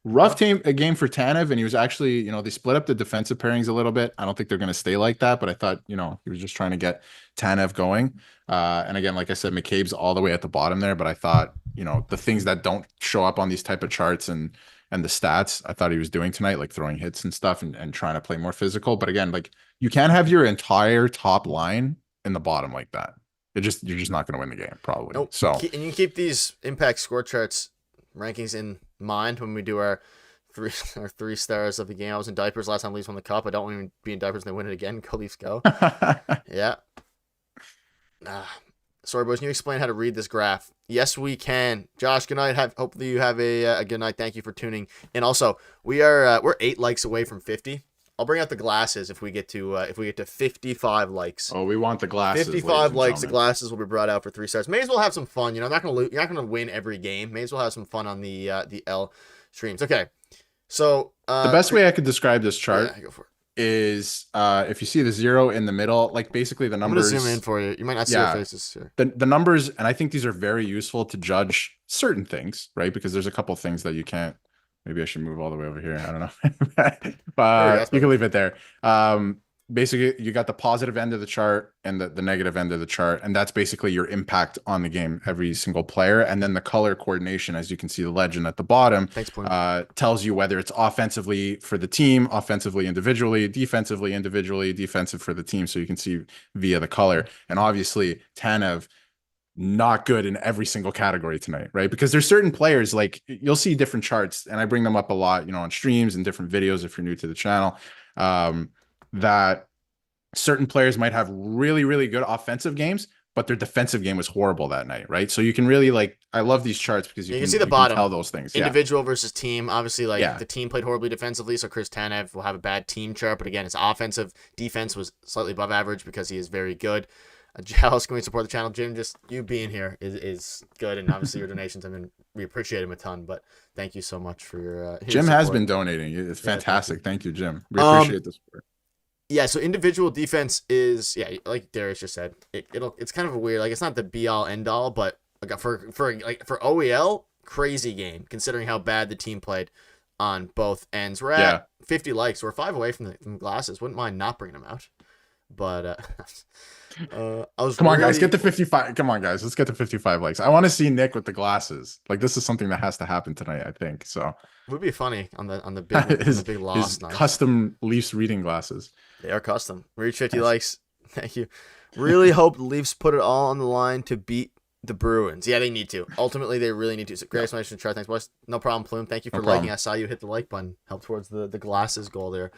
Rough team a game for Tanev, and he was actually, they split up the defensive pairings a little bit. I don't think they're going to stay like that, but I thought, he was just trying to get Tanev going. And again, like I said, McCabe's all the way at the bottom there, but I thought, the things that don't show up on these type of charts and the stats, I thought he was doing tonight, like throwing hits and stuff and trying to play more physical. But again, like you can't have your entire top line in the bottom like that. You're just not going to win the game, probably. Nope. So And you keep these impact score charts rankings in mind when we do our three stars of the game. I was in diapers last time Leafs won the cup. I don't want to be in diapers and they win it again. Go Leafs, go. Yeah. Sorry, boys. Can you explain how to read this graph? Yes, we can. Josh, good night. Hopefully you have a good night. Thank you for tuning. And also, we're 8 likes away from 50. I'll bring out the glasses if we get to 55 likes. Oh, we want the glasses. 55 likes. The glasses will be brought out for 3 stars. May as well have some fun. You're not gonna win every game. May as well have some fun on the L streams. Okay. So the best way I could describe this chart go for it. is if you see the 0 in the middle, like basically the numbers. I'm gonna zoom in for you. You might not see our faces here. The numbers, and I think these are very useful to judge certain things, right? Because there's a couple things that you can't. Maybe I should move all the way over here. I don't know. But you can leave it there. Basically, you got the positive end of the chart and the negative end of the chart. And that's basically your impact on the game, every single player. And then the color coordination, as you can see the legend at the bottom, tells you whether it's offensively for the team, offensively individually, defensive for the team. So you can see via the color. And obviously, Tanev, not good in every single category tonight, right? Because there's certain players, like you'll see different charts, and I bring them up a lot, on streams and different videos if you're new to the channel, that certain players might have really, really good offensive games, but their defensive game was horrible that night, right? So you can really I love these charts because you can see the bottom, tell those things. Individual versus team. Obviously, the team played horribly defensively, so Chris Tanev will have a bad team chart, but again, his offensive defense was slightly above average because he is very good. How else can we support the channel? Jim, just you being here is good, and obviously your donations, we appreciate them a ton, but thank you so much for your Jim support. Has been donating. It's fantastic. Thank you, Jim. We appreciate the support. Yeah, so individual defense is, like Darius just said, it's kind of a weird, it's not the be all end all, but for OEL, crazy game considering how bad the team played on both ends. We're at 50 likes. We're 5 away from the glasses. Wouldn't mind not bringing them out, but Come on, guys, get to 55. Come on, guys, let's get to 55 likes. I want to see Nick with the glasses. Like, this is something that has to happen tonight, I think. So it would be funny on the big loss night. Custom Leafs reading glasses. They are custom. We reached 50 likes. Thank you. Really hope the Leafs put it all on the line to beat the Bruins. Yeah, they need to. Ultimately, they really need to. So, great explanation, Char. Thanks, boys. No problem, Plume. Thank you for liking. I saw you hit the like button. Help towards the glasses goal there.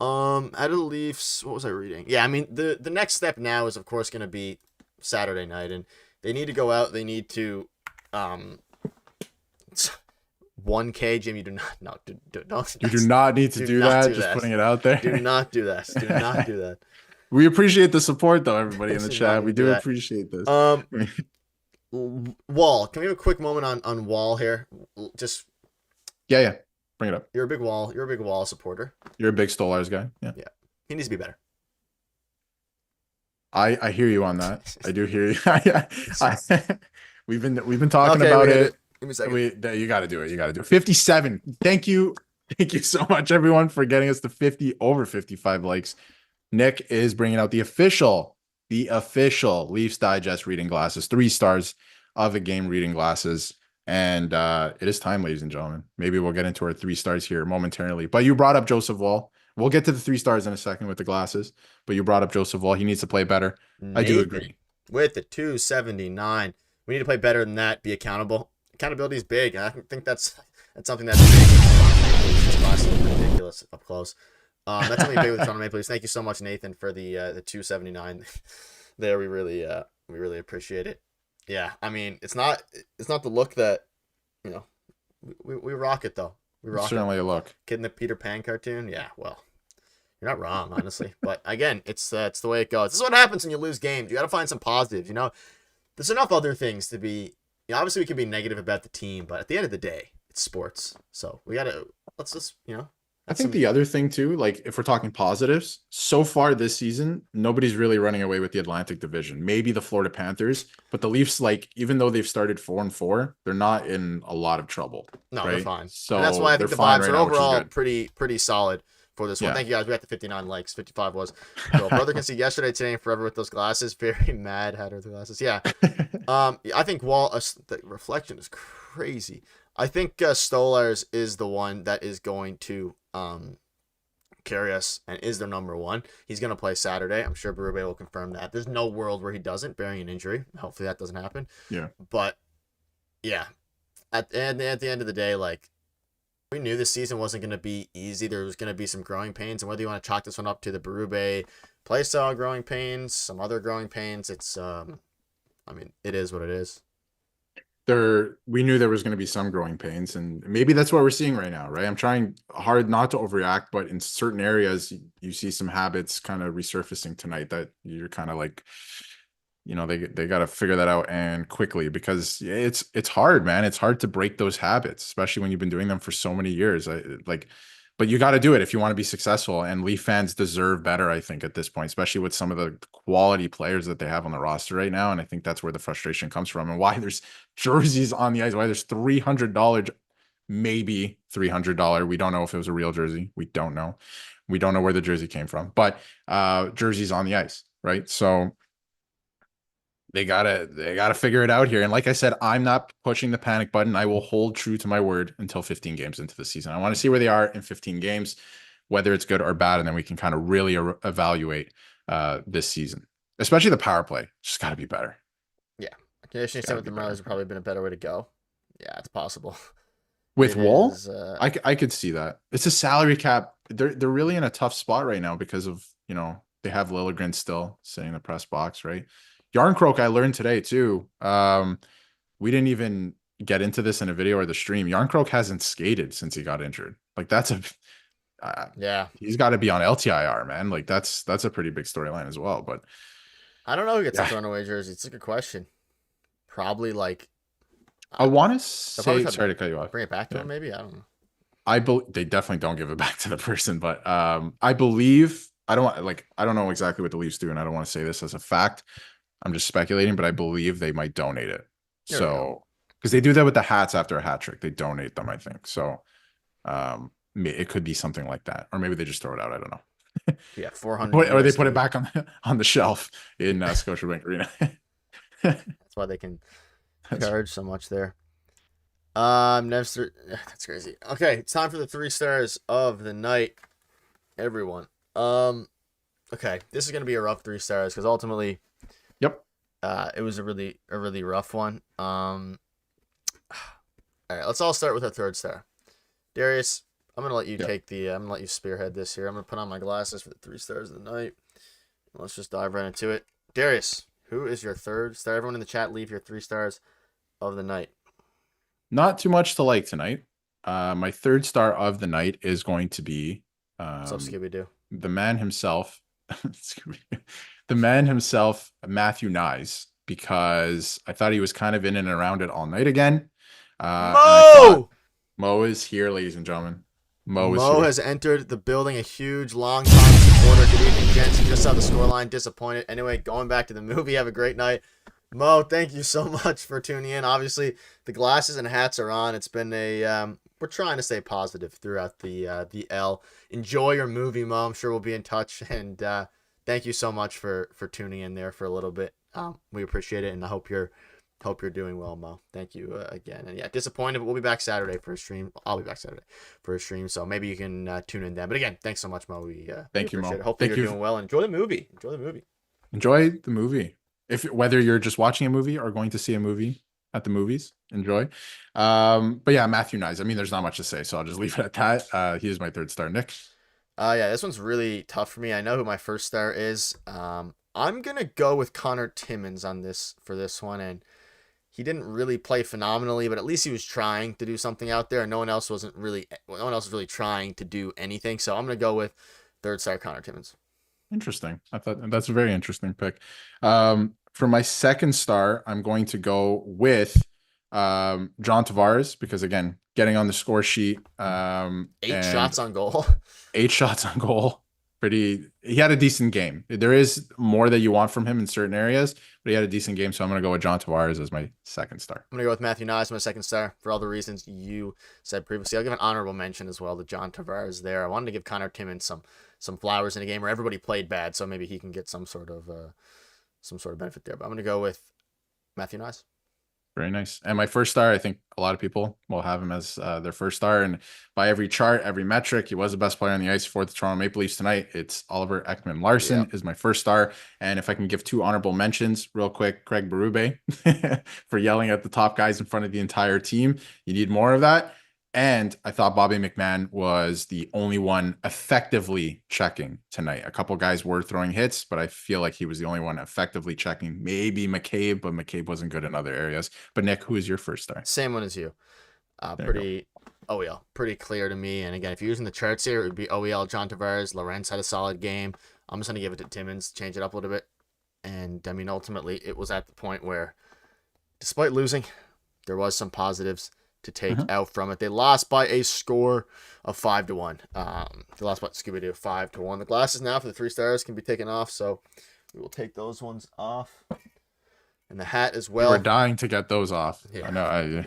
Out of the Leafs, what was I reading? Yeah, I mean, the next step now is, of course, going to be Saturday night, and they need to go out. They need to 1K, Jim. You do not You do not need to do that. Just putting it out there. Do not do that. Do not do that. We appreciate the support, though, everybody in the chat. We do appreciate this. Woll. Can we have a quick moment on Woll here? Just yeah. Bring it up. You're a big Woll supporter. You're a big Stolarz guy. Yeah. He needs to be better. I hear you on that. I do hear you. We've been talking about it. Give me a second. You got to do it. You got to do it. 57. Thank you so much, everyone, for getting us to over 55 likes. Nick is bringing out the official Leafs Digest reading glasses, 3 stars of a game reading glasses. And it is time, ladies and gentlemen. Maybe we'll get into our 3 stars here momentarily. But you brought up Joseph Woll. We'll get to the 3 stars in a second with the glasses. But you brought up Joseph Woll. He needs to play better. I do agree. With the 279, we need to play better than that. Be accountable. Accountability is big. I think that's something that's big. These glasses are ridiculous up close. That's something big with Toronto Maple Leafs. Thank you so much, Nathan, for the 279. There, we really appreciate it. Yeah, I mean, it's not the look that We rock it though. We It's rock it. certainly a look. Kid in the Peter Pan cartoon. Yeah, well, you're not wrong, honestly. But again, it's the way it goes. This is what happens when you lose games. You got to find some positives. There's enough other things to be. Obviously, we can be negative about the team, but at the end of the day, it's sports. So let's just I think the other thing too, like if we're talking positives, so far this season, nobody's really running away with the Atlantic Division. Maybe the Florida Panthers, but the Leafs, like even though they've started 4-4, they're not in a lot of trouble. No, right? they're fine. So And that's why I they're think the fine vibes right are now, which is overall good. pretty solid for this one. Yeah. Thank you guys. We got the 59 likes. 55 was. So brother can see yesterday, today, and forever with those glasses. Very mad had her with the glasses. Yeah. I think Wall. The reflection is crazy. I think Stolarz is the one that is going to carry us and is their number one. He's going to play Saturday. I'm sure Berube will confirm that. There's no world where he doesn't, bearing an injury. Hopefully that doesn't happen. Yeah. But yeah, at the end of the day, like we knew this season wasn't going to be easy. There was going to be some growing pains, and whether you want to chalk this one up to the Berube play style growing pains, some other growing pains, it's it is what it is. We knew there was going to be some growing pains, and maybe that's what we're seeing right now, right? I'm trying hard not to overreact, but in certain areas you see some habits kind of resurfacing tonight that you're kind of like, they got to figure that out and quickly, because it's hard, man. It's hard to break those habits, especially when you've been doing them for so many years. But you got to do it if you want to be successful, and Leaf fans deserve better, I think, at this point, especially with some of the quality players that they have on the roster right now. And I think that's where the frustration comes from, and why there's jerseys on the ice, why there's $300, maybe $300. We don't know if it was a real jersey. We don't know where the jersey came from, but jerseys on the ice, right? So they gotta figure it out here. And like I said, I'm not pushing the panic button. I will hold true to my word until 15 games into the season. I want to see where they are in 15 games, whether it's good or bad, and then we can kind of really evaluate this season, especially the power play. Just got to be better. Yeah, conditioning set with the Marlies would probably been a better way to go. Yeah, it's possible. With Woll, I could see that. It's a salary cap. They're really in a tough spot right now because of they have Liljegren still sitting in the press box, right? Yarncroke, I learned today too. We didn't even get into this in a video or the stream. Yarncroke hasn't skated since he got injured. Like that's yeah. He's got to be on LTIR, man. Like that's a pretty big storyline as well. But I don't know who gets a throwaway jersey. It's a good question. Probably like. I want to say. Sorry to cut you off. Bring it back to him, maybe. I don't know. They definitely don't give it back to the person, but I believe I don't know exactly what the Leafs do, and I don't want to say this as a fact. I'm just speculating, but I believe they might donate it. So, because they do that with the hats after a hat trick, they donate them, I think. So, it could be something like that, or maybe they just throw it out. I don't know. Yeah, 400. Or they put it back on the shelf in Scotiabank Arena. That's why they can charge so much there. That's crazy. Okay, it's time for the 3 stars of the night, everyone. Okay, this is gonna be a rough 3 stars because ultimately. Yep. It was a really rough one. All right, let's all start with our 3rd star. Darius, I'm gonna let you I'm gonna let you spearhead this here. I'm gonna put on my glasses for the 3 stars of the night. Let's just dive right into it. Darius, who is your 3rd star? Everyone in the chat, leave your 3 stars of the night. Not too much to like tonight. My 3rd star of the night is going to be What's up, Scooby-Doo? The man himself. The man himself, Matthew Nyes, because I thought he was kind of in and around it all night again. Mo is here, ladies and gentlemen. Mo has entered the building, a huge, long-time supporter. Good evening, gents. You just saw the scoreline. Disappointed. Anyway, going back to the movie, have a great night. Mo, thank you so much for tuning in. Obviously, the glasses and hats are on. It's been we're trying to stay positive throughout the L. Enjoy your movie, Mo. I'm sure we'll be in touch, and thank you so much for tuning in there for a little bit. We appreciate it, and I hope you're doing well, Mo. Thank you again. And yeah, disappointed, but we'll be back Saturday for a stream. I'll be back Saturday for a stream, so maybe you can tune in then. But again, thanks so much, Mo. We thank you, Mo. It. Hopefully you're doing well. Enjoy the movie. Enjoy the movie. Whether you're just watching a movie or going to see a movie at the movies, enjoy. But yeah, Matthew Nyes. I mean, there's not much to say, so I'll just leave it at that. He is my 3rd star. Nick. Yeah, this one's really tough for me. I know who my 1st star is. I'm gonna go with Connor Timmins on this one, and he didn't really play phenomenally, but at least he was trying to do something out there, and no one else was really trying to do anything. So I'm gonna go with third star Connor Timmins. Interesting. I thought that's a very interesting pick. For my second star, I'm going to go with John Tavares because again, getting on the score sheet, Eight and shots on goal. 8 shots on goal. He had a decent game. There is more that you want from him in certain areas, but he had a decent game. So I'm going to go with John Tavares as my second star. I'm gonna go with Matthew Nyes, my second star, for all the reasons you said previously. I'll give an honorable mention as well to John Tavares there. I wanted to give Connor Timmins some flowers in a game where everybody played bad, so maybe he can get some sort of benefit there. But I'm gonna go with Matthew Nyes. Very nice. And my first star, I think a lot of people will have him as their first star. And by every chart, every metric, he was the best player on the ice for the Toronto Maple Leafs tonight. It's Oliver Ekman-Larsson is my first star. And if I can give 2 honorable mentions real quick, Craig Berube for yelling at the top guys in front of the entire team. You need more of that. And I thought Bobby McMahon was the only one effectively checking tonight. A couple guys were throwing hits, but I feel like he was the only one effectively checking. Maybe McCabe, but McCabe wasn't good in other areas. But Nick, who is your first star? Same one as you. Pretty OEL, pretty clear to me. And again, if you're using the charts here, it would be OEL, John Tavares. Lorenz had a solid game. I'm just gonna give it to Timmins, change it up a little bit. And I mean, ultimately, it was at the point where, despite losing, there was some positives to take out from it. They lost by a score of 5-1. They lost by Scooby-Doo 5-1. The glasses now for the 3 stars can be taken off, so we will take those ones off. And the hat as well. We're dying to get those off. Yeah. I know.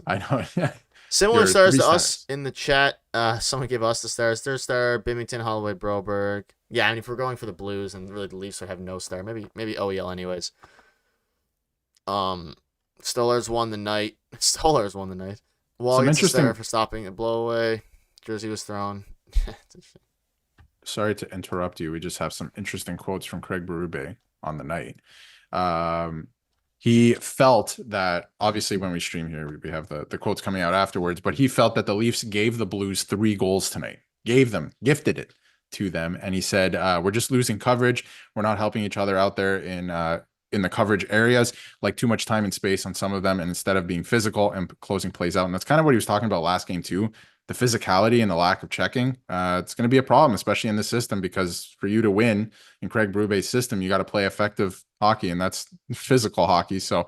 I know. Similar stars to us in the chat. Someone gave us the stars. Third star, Bimington, Holloway, Broberg. Yeah, I mean, if we're going for the Blues and really the Leafs would have no star, maybe OEL anyways. Stolarz won the night. Wall gets a star for stopping a blowaway. Jersey was thrown. Sorry to interrupt you. We just have some interesting quotes from Craig Berube on the night. He felt that, obviously when we stream here, we have the quotes coming out afterwards, but he felt that the Leafs gave the Blues 3 goals tonight. Gifted it to them. And he said, we're just losing coverage. We're not helping each other out there in the coverage areas, like too much time and space on some of them. And instead of being physical and closing plays out. And that's kind of what he was talking about last game too. The physicality and the lack of checking. It's going to be a problem, especially in this system, because for you to win in Craig Berube's system, you got to play effective hockey, and that's physical hockey. So,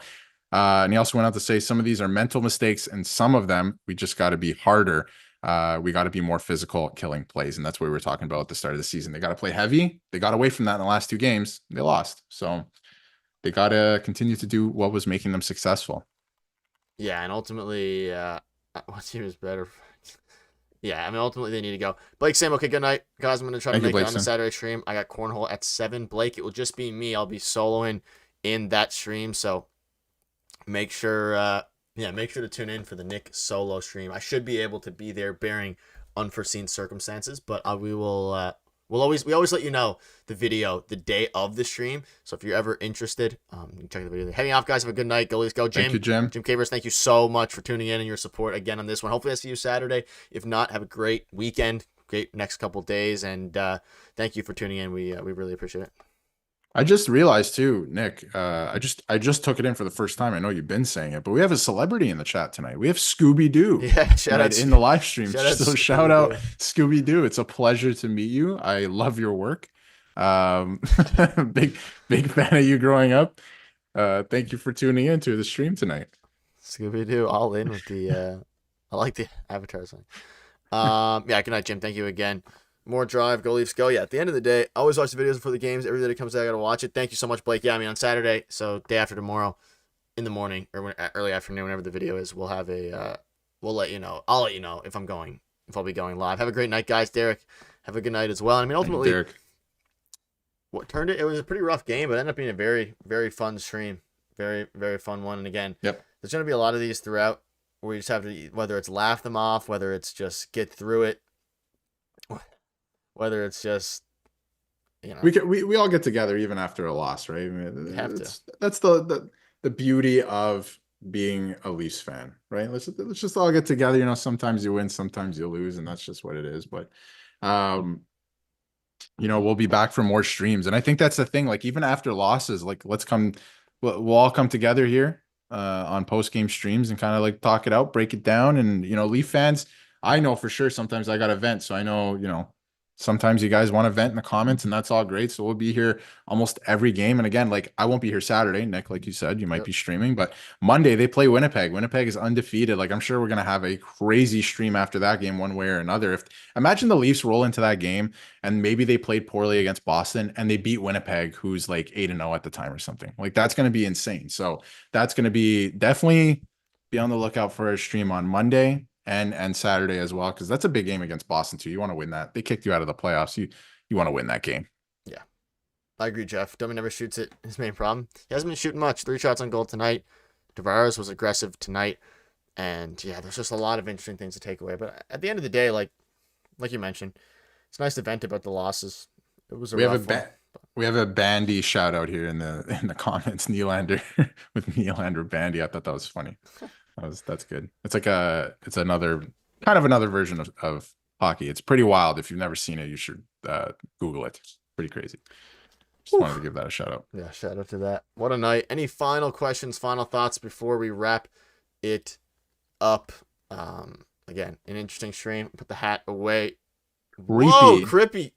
and he also went on to say some of these are mental mistakes, and some of them we just got to be harder. We got to be more physical killing plays. And that's what we were talking about at the start of the season. They got to play heavy. They got away from that in the last 2 games. They lost. So they got to continue to do what was making them successful. Yeah, and ultimately, what team is better? Yeah, I mean, ultimately they need to go. Blake, Sam, okay, good night. Guys, I'm going to try to make it on the Saturday stream. I got Cornhole at 7. Blake, it will just be me. I'll be soloing in that stream, so make sure to tune in for the Nick solo stream. I should be able to be there bearing unforeseen circumstances, but we always let you know the video the day of the stream. So if you're ever interested, you can check the video. Heading off, guys. Have a good night. Go Leafs, go. Jim. Thank you, Jim. Jim Cavers, thank you so much for tuning in and your support again on this one. Hopefully I see you Saturday. If not, have a great weekend, great next couple days, and thank you for tuning in. We really appreciate it. I just realized too, Nick, I just took it in for the first time. I know you've been saying it, but we have a celebrity in the chat tonight. We have Scooby-Doo. Yeah, shout out in the live stream. So shout out Scooby-Doo. It's a pleasure to meet you. I love your work. Big fan of you growing up. Thank you for tuning in to the stream tonight. Scooby-Doo all in with the I like the avatar thing. Yeah, good night, Jim. Thank you again. More drive, go Leafs, go. Yeah, at the end of the day, I always watch the videos before the games. Every day that comes out, I gotta watch it. Thank you so much, Blake. Yeah, I mean on Saturday, so day after tomorrow, in the morning or early afternoon, whenever the video is, we'll have we'll let you know. I'll let you know if I'll be going live. Have a great night, guys. Derek, have a good night as well. I mean, ultimately, Derek. What turned it was a pretty rough game, but ended up being a very, very fun stream. Very, very fun one. And again, there's gonna be a lot of these throughout where you just have to, whether it's laugh them off, whether it's just get through it. Whether it's just, we all get together even after a loss, right? I mean, that's the beauty of being a Leafs fan, right? Let's just all get together. Sometimes you win, sometimes you lose, and that's just what it is. But we'll be back for more streams, and I think that's the thing. Like even after losses, like we'll all come together here on post game streams and kind of like talk it out, break it down. And Leaf fans, I know for sure sometimes I got to vent, so I know sometimes you guys want to vent in the comments, and that's all great. So we'll be here almost every game. And again, like I won't be here Saturday, Nick, like you said, you might be streaming, but Monday they play Winnipeg. Winnipeg is undefeated. Like I'm sure we're gonna have a crazy stream after that game, one way or another. If imagine the Leafs roll into that game and maybe they played poorly against Boston and they beat Winnipeg, who's like 8-0 at the time or something. Like that's gonna be insane. So that's gonna be definitely be on the lookout for a stream on Monday and Saturday as well, because that's a big game against Boston too. You want to win that. They kicked you out of the playoffs. You want to win that game. Yeah, I agree, Jeff. Dummy never shoots it. His main problem. He hasn't been shooting much. 3 shots on goal tonight. Tavares was aggressive tonight, and yeah, there's just a lot of interesting things to take away. But at the end of the day, like you mentioned, it's nice to vent about the losses. It was we have a Bandy shout out here in the comments. Nylander with Nylander Bandy. I thought that was funny. That's good. It's like it's another version of hockey. It's pretty wild. If you've never seen it, you should Google it. It's pretty crazy. Just wanted to give that a shout out. Yeah, shout out to that. What a night. Any final questions, final thoughts before we wrap it up? Again, an interesting stream. Put the hat away. Whoa, creepy.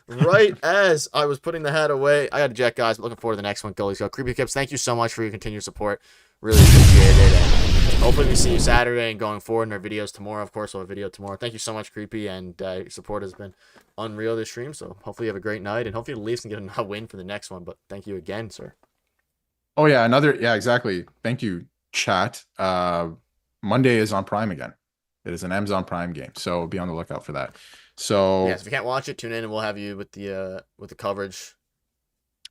Right as I was putting the hat away, I got to jet, guys. Looking forward to the next one. Goalies Go. Creepy Kips, thank you so much for your continued support. Really appreciate it. And hopefully we see you Saturday and going forward in our videos tomorrow. Of course, we'll have a video tomorrow. Thank you so much, Creepy, and your support has been unreal this stream. So hopefully you have a great night, and hopefully the Leafs can get a win for the next one. But thank you again, sir. Oh yeah, exactly. Thank you, chat. Monday is on Prime again. It is an Amazon Prime game, so be on the lookout for that. So yes, if you can't watch it, tune in and we'll have you with the coverage.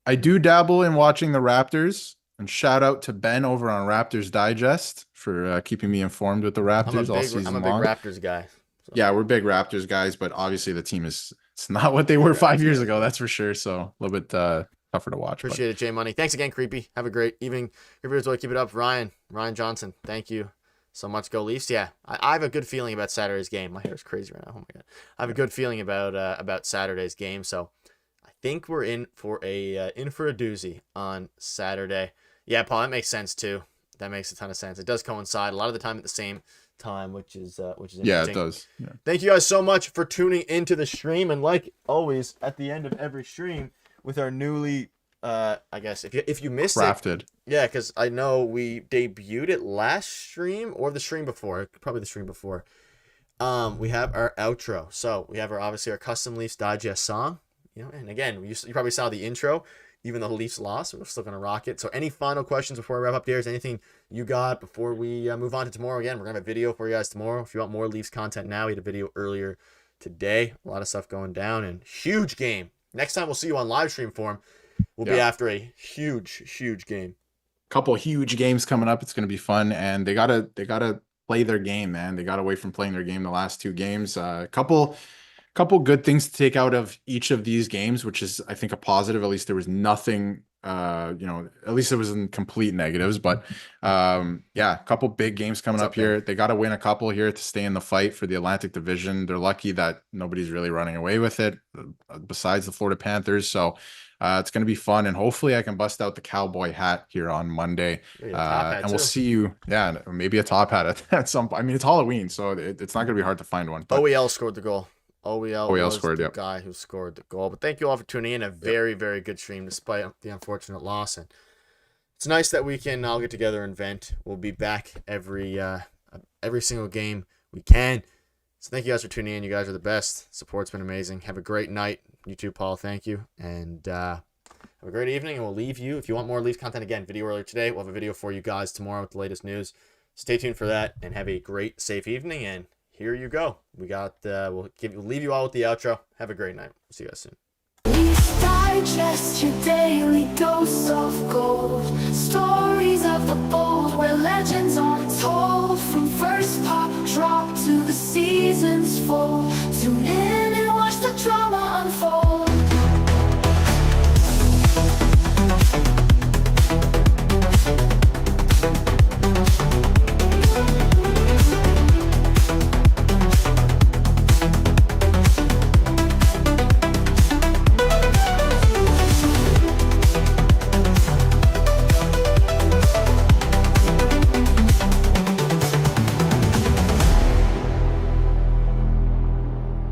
I do dabble in watching the Raptors, and shout out to Ben over on Raptors Digest for keeping me informed with the Raptors all season long. I'm a big Raptors guy. So. Yeah, we're big Raptors guys, but obviously the team it's not what they were 5 years ago, that's for sure. So a little bit tougher to watch. Appreciate it, J Money. Thanks again, Creepy. Have a great evening. Keep it up, Ryan Johnson. Thank you so much. Go Leafs. Yeah, I have a good feeling about Saturday's game. My hair is crazy right now. Oh my god, I have a good feeling about Saturday's game. So I think we're in for a doozy on Saturday. Yeah, Paul, that makes sense too. That makes a ton of sense. It does coincide a lot of the time at the same time, which is interesting. Yeah, it does. Yeah. Thank you guys so much for tuning into the stream, and like always, at the end of every stream, with our newly, I guess if you missed crafted. Yeah, because I know we debuted it last stream or the stream before, probably the stream before. We have our outro, so we have obviously our custom Leafs Digest song, and again, you probably saw the intro. Even though the Leafs lost, we're still going to rock it. So any final questions before we wrap up, Darius? Anything you got before we move on to tomorrow? Again, we're going to have a video for you guys tomorrow. If you want more Leafs content now, we had a video earlier today. A lot of stuff going down, and huge game. Next time we'll see you on live stream form. We'll be after a huge game. Couple huge games coming up. It's going to be fun, and they gotta play their game, man. They got away from playing their game the last 2 games. Couple good things to take out of each of these games, which is I think a positive. At least there was nothing at least it was in complete negatives, but yeah, a couple big games coming up here. They got to win a couple here to stay in the fight for the Atlantic Division. They're lucky that nobody's really running away with it besides the Florida Panthers. So it's going to be fun, and hopefully I can bust out the cowboy hat here on Monday, and we'll see you. Yeah, maybe a top hat at some point. I mean, it's Halloween, so it's not going to be hard to find one. But OEL scored the goal. OEL scored, the yep. guy who scored the goal. But thank you all for tuning in. A very, very good stream despite the unfortunate loss. And it's nice that we can all get together and vent. We'll be back every single game we can. So thank you guys for tuning in. You guys are the best. Support's been amazing. Have a great night. You too, Paul. Thank you. And have a great evening. And we'll leave you. If you want more Leafs content, again, video earlier today. We'll have a video for you guys tomorrow with the latest news. Stay tuned for that and have a great, safe evening. And here you go. We got we'll leave you all with the outro. Have a great night. See you guys soon. Leafs Digest, your daily dose of gold. Stories of the bold where legends are told. From first pop drop to the season's fall. Tune in and watch the drama unfold.